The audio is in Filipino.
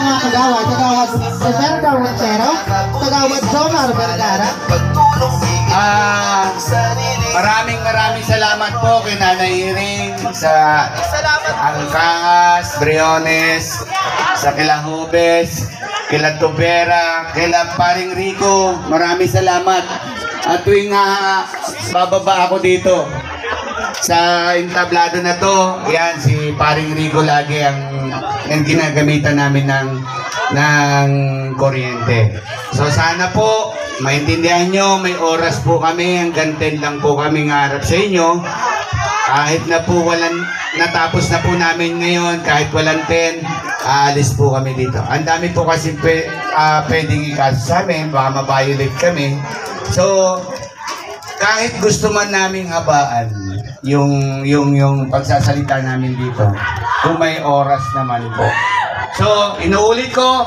mga kagawad, kagawad Roberto Montero, kagawad Jomar Vergara. Maraming salamat po kay Nanay Iring sa Angkas, Briones, sa kila Hubes, kila Tubera, kila Paring Rico. Maraming salamat. At tuwing bababa ako dito sa entablado na to, yan si Paring Rico lagi ang ginagamitan namin ng kuryente. So sana po maintindihan nyo, may oras po kami, hanggang 10 lang po kami ngarap sa inyo. Kahit na po natapos na po namin ngayon, kahit walang 10, aalis po kami dito. Ang dami po kasi pwedeng ikaso sa amin, baka mabiolate kami. So, kahit gusto man naming habaan yung pagsasalita namin dito, kung may oras naman po. So, inuulit ko,